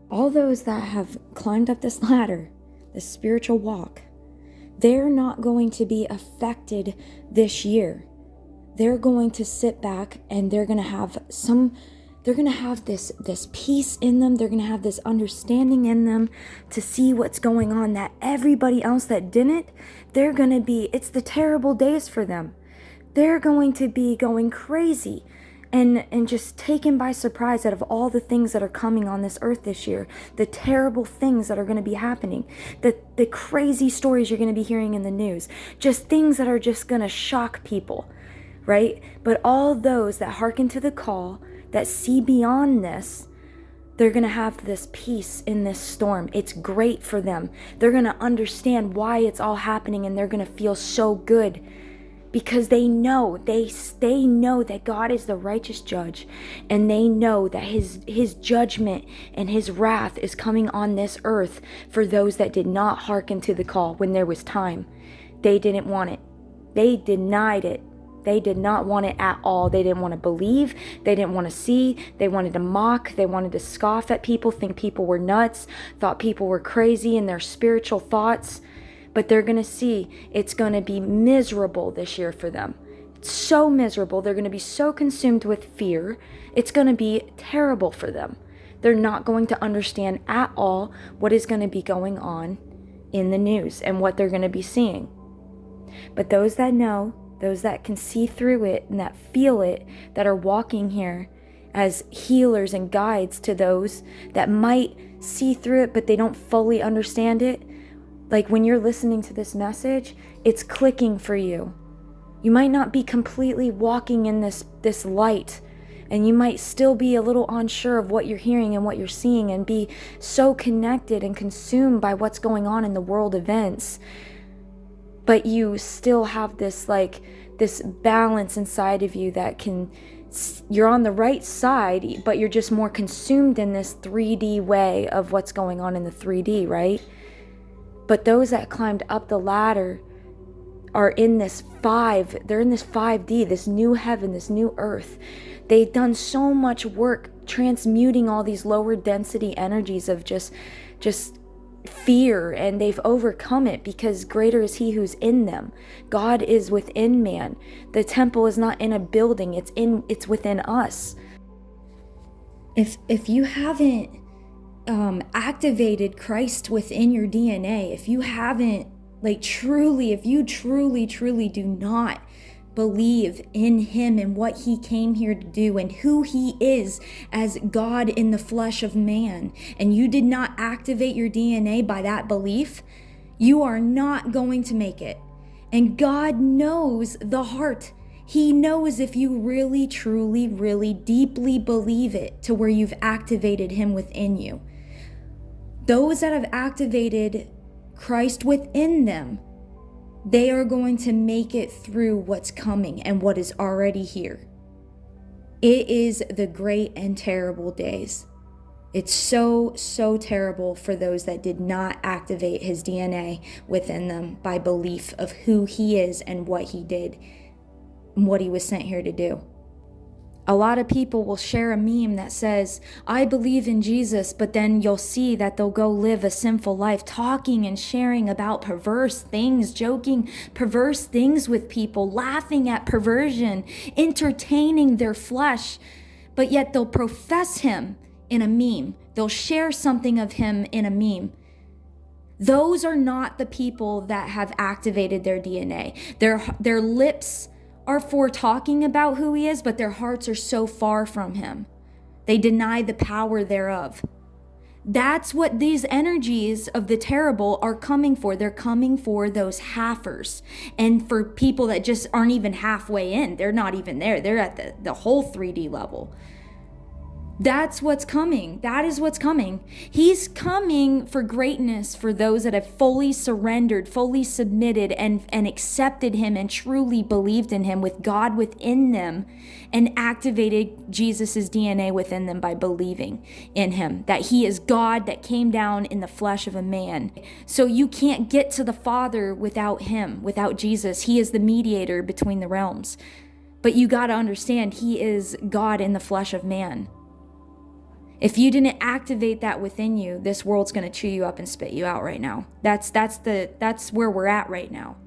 all those that have climbed up this ladder, this spiritual walk, they're not going to be affected this year. They're going to sit back and they're going to have this peace in them. They're going to have this understanding in them to see what's going on that everybody else that didn't, it's the terrible days for them. They're going to be going crazy and just taken by surprise out of all the things that are coming on this earth this year, the terrible things that are going to be happening, the crazy stories you're going to be hearing in the news, just things that are just going to shock people, right? But all those that hearken to the call, that see beyond this, they're going to have this peace in this storm. It's great for them. They're going to understand why it's all happening, and they're going to feel so good because they know that God is the righteous judge, and they know that his judgment and his wrath is coming on this earth for those that did not hearken to the call when there was time. They didn't want it. They denied it. They did not want it at all. They didn't want to believe. They didn't want to see. They wanted to mock. They wanted to scoff at people, think people were nuts, thought people were crazy in their spiritual thoughts. But they're going to see it's going to be miserable this year for them. It's so miserable. They're going to be so consumed with fear. It's going to be terrible for them. They're not going to understand at all what is going to be going on in the news and what they're going to be seeing. But those that know, those that can see through it and that feel it, that are walking here as healers and guides to those that might see through it, but they don't fully understand it. Like when you're listening to this message, it's clicking for you. You might not be completely walking in this light, and you might still be a little unsure of what you're hearing and what you're seeing, and be so connected and consumed by what's going on in the world events. But you still have this balance inside of you that you're on the right side, but you're just more consumed in this 3D way of what's going on in the 3D, right? But those that climbed up the ladder are in this they're in this 5D, this new heaven, this new earth. They've done so much work transmuting all these lower density energies of just fear, and they've overcome it because greater is he who's in them. God is within man. The temple is not in a building, it's within us. If you haven't activated Christ within your DNA, if you haven't if you truly do not believe in him and what he came here to do and who he is as God in the flesh of man, and you did not activate your DNA by that belief, you are not going to make it. And God knows the heart. He knows if you really, truly, really deeply believe it to where you've activated him within you. Those that have activated Christ within them, they are going to make it through what's coming and what is already here. It is the great and terrible days. It's so terrible for those that did not activate his DNA within them by belief of who he is and what he did and what he was sent here to do. A lot of people will share a meme that says, I believe in Jesus, but then you'll see that they'll go live a sinful life, talking and sharing about perverse things, joking perverse things with people, laughing at perversion, entertaining their flesh, but yet they'll profess him in a meme. They'll share something of him in a meme. Those are not the people that have activated their DNA. Their lips are for talking about who he is, but their hearts are so far from him. They deny the power thereof. That's what these energies of the terrible are coming for. They're coming for those halfers, and for people that just aren't even halfway in. They're not even there. They're at the whole 3D level. That's what's coming. That is what's coming. He's coming for greatness for those that have fully surrendered, fully submitted, and accepted him and truly believed in him with God within them, and activated Jesus's DNA within them by believing in him, that he is God that came down in the flesh of a man. So you can't get to the Father without him, without Jesus. He is the mediator between the realms. But you got to understand, he is God in the flesh of man. If you didn't activate that within you, this world's going to chew you up and spit you out right now. That's where we're at right now.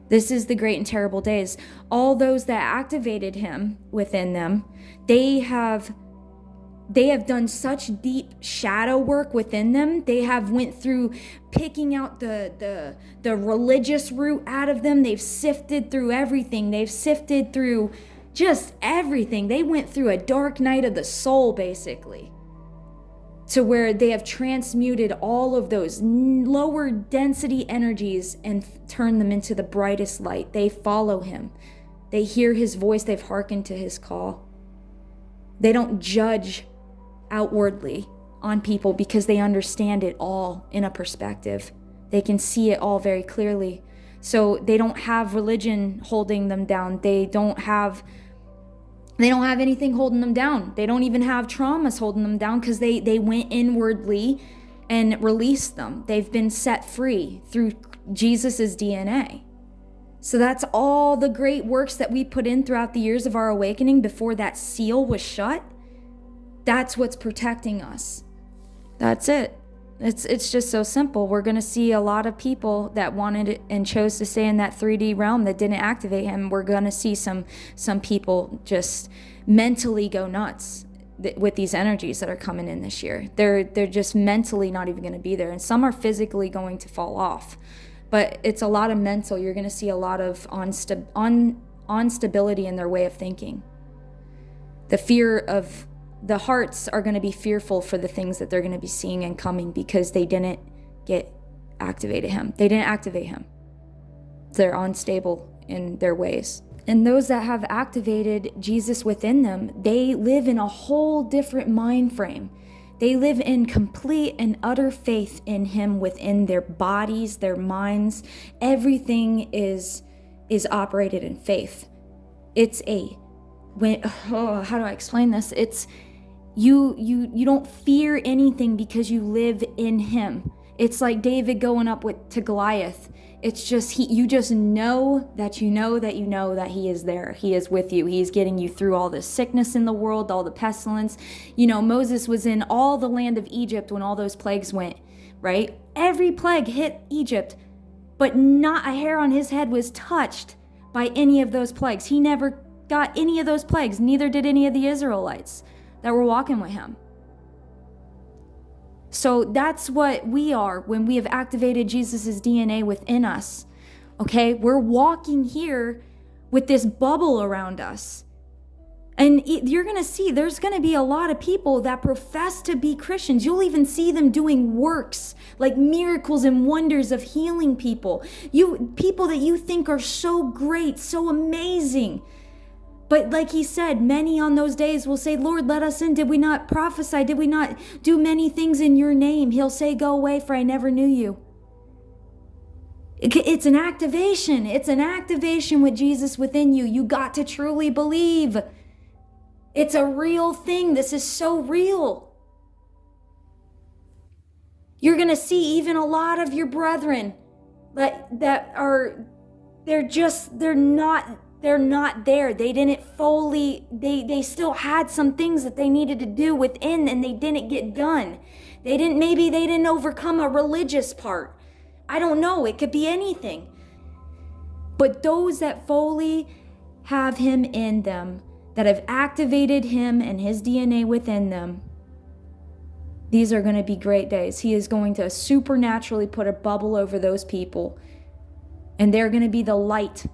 This is the great and terrible days. All those that activated him within them, they have done such deep shadow work within them. They have went through picking out the religious root out of them. They've sifted through everything. They've sifted through just everything. They went through a dark night of the soul, basically, to where they have transmuted all of those lower density energies and turned them into the brightest light. They follow him. They hear his voice. They've hearkened to his call. They don't judge outwardly on people because they understand it all in a perspective. They can see it all very clearly. So they don't have religion holding them down. They don't have anything holding them down. They don't even have traumas holding them down because they went inwardly and released them. They've been set free through Jesus's DNA. So that's all the great works that we put in throughout the years of our awakening before that seal was shut. That's what's protecting us. That's it. It's just so simple. We're going to see a lot of people that wanted it and chose to stay in that 3D realm that didn't activate him. We're going to see some people just mentally go nuts with these energies that are coming in this year. They're just mentally not even going to be there. And some are physically going to fall off. But it's a lot of mental. You're going to see a lot of instability in their way of thinking. The hearts are going to be fearful for the things that they're going to be seeing and coming because they didn't activate him. They didn't activate him. They're unstable in their ways. And those that have activated Jesus within them, they live in a whole different mind frame. They live in complete and utter faith in him within their bodies, their minds. Everything is operated in faith. How do I explain this? It's you don't fear anything because you live in him. It's like David going up to Goliath. It's just you just know that he is there. He is with you. He's getting you through all the sickness in the world, all the pestilence. Moses was in all the land of Egypt when all those plagues went, right? Every plague hit Egypt, but not a hair on his head was touched by any of those plagues. He never got any of those plagues. Neither did any of the Israelites that were walking with him. So that's what we are when we have activated Jesus's DNA within us. Okay, we're walking here with this bubble around us. And you're going to see there's going to be a lot of people that profess to be Christians. You'll even see them doing works like miracles and wonders of healing people. People that you think are so great, so amazing. But like he said, many on those days will say, Lord, let us in. Did we not prophesy? Did we not do many things in your name? He'll say, go away, for I never knew you. It's an activation. It's an activation with Jesus within you. You got to truly believe. It's a real thing. This is so real. You're going to see even a lot of your brethren that are, they're not there. They didn't fully, they still had some things that they needed to do within and they didn't get done. Maybe they didn't overcome a religious part. I don't know. It could be anything. But those that fully have him in them, that have activated him and his DNA within them, these are going to be great days. He is going to supernaturally put a bubble over those people. And they're going to be the light.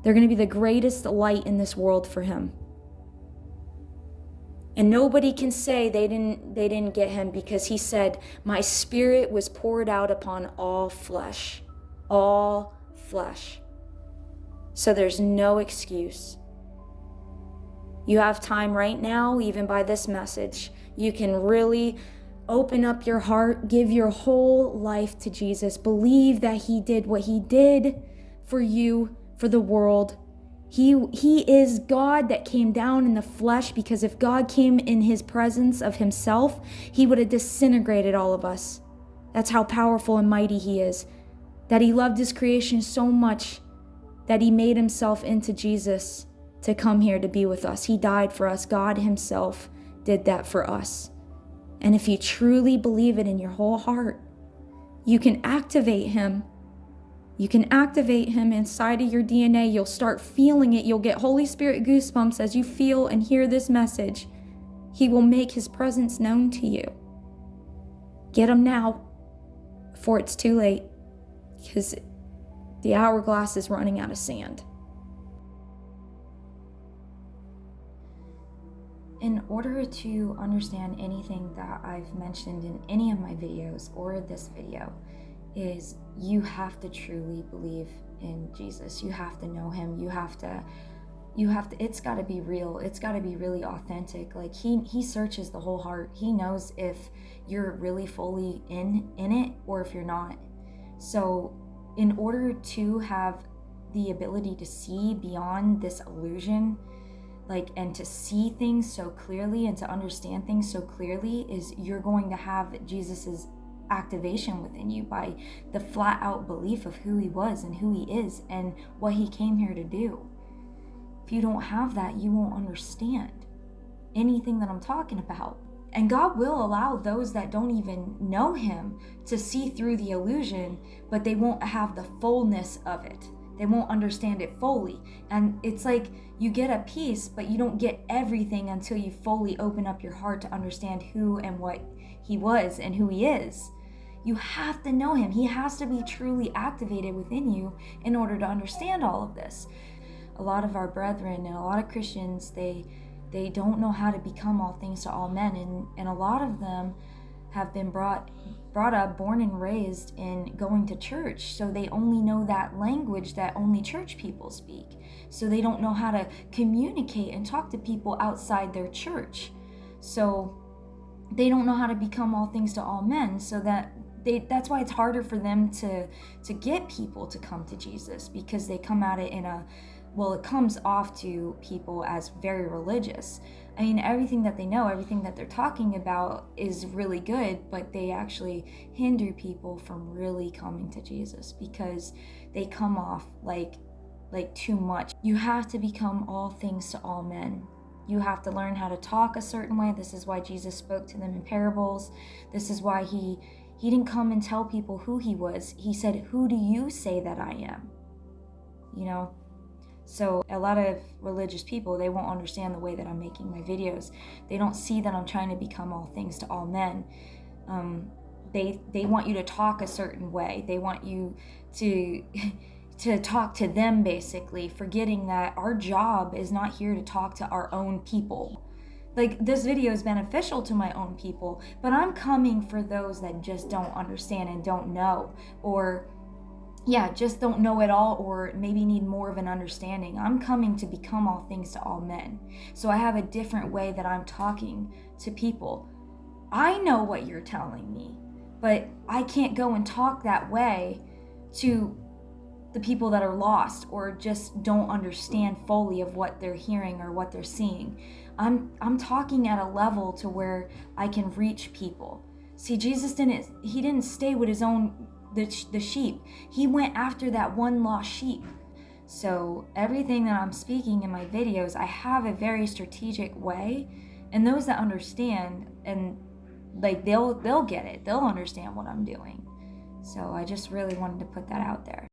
They're going to be the greatest light in this world for him. And nobody can say they didn't get him, because he said, my spirit was poured out upon all flesh. All flesh. So there's no excuse. You have time right now, even by this message. You can really open up your heart, give your whole life to Jesus. Believe that he did what he did for you, for the world. He is God that came down in the flesh, because if God came in his presence of himself, he would have disintegrated all of us. That's how powerful and mighty he is. That he loved his creation so much that he made himself into Jesus to come here to be with us. He died for us. God himself did that for us. And if you truly believe it in your whole heart, you can activate him. You can activate him inside of your DNA. You'll start feeling it. You'll get Holy Spirit goosebumps as you feel and hear this message. He will make his presence known to you. Get him now before it's too late, because the hourglass is running out of sand. In order to understand anything that I've mentioned in any of my videos or this video, is you have to truly believe in Jesus. You have to know him. You have to, it's got to be real. It's got to be really authentic. Like he searches the whole heart. He knows if you're really fully in it or if you're not. So in order to have the ability to see beyond this illusion, and to see things so clearly and to understand things so clearly, is you're going to have Jesus's activation within you by the flat out belief of who he was and who he is and what he came here to do. If you don't have that, you won't understand anything that I'm talking about. And God will allow those that don't even know him to see through the illusion, but they won't have the fullness of it. They won't understand it fully. And it's like you get a piece, but you don't get everything until you fully open up your heart to understand who and what he was and who he is. You have to know him. He has to be truly activated within you in order to understand all of this. A lot of our brethren and a lot of Christians, they don't know how to become all things to all men. And a lot of them have been brought up, born and raised in going to church. So they only know that language that only church people speak. So they don't know how to communicate and talk to people outside their church. So they don't know how to become all things to all men. So that's why it's harder for them to get people to come to Jesus, because they come at it it comes off to people as very religious. I mean, everything that they know, everything that they're talking about is really good, but they actually hinder people from really coming to Jesus because they come off like too much. You have to become all things to all men. You have to learn how to talk a certain way. This is why Jesus spoke to them in parables. This is why he didn't come and tell people who he was. He said, "Who do you say that I am?" You know? So a lot of religious people, they won't understand the way that I'm making my videos. They don't see that I'm trying to become all things to all men. They want you to talk a certain way. They want you to talk to them, basically, forgetting that our job is not here to talk to our own people. This video is beneficial to my own people, but I'm coming for those that just don't understand and don't know, or just don't know at all, or maybe need more of an understanding. I'm coming to become all things to all men. So I have a different way that I'm talking to people. I know what you're telling me, but I can't go and talk that way to the people that are lost or just don't understand fully of what they're hearing or what they're seeing. I'm talking at a level to where I can reach people. See, Jesus didn't stay with his own the sheep. He went after that one lost sheep. So everything that I'm speaking in my videos, I have a very strategic way, and those that understand, and they'll get it. They'll understand what I'm doing. So I just really wanted to put that out there.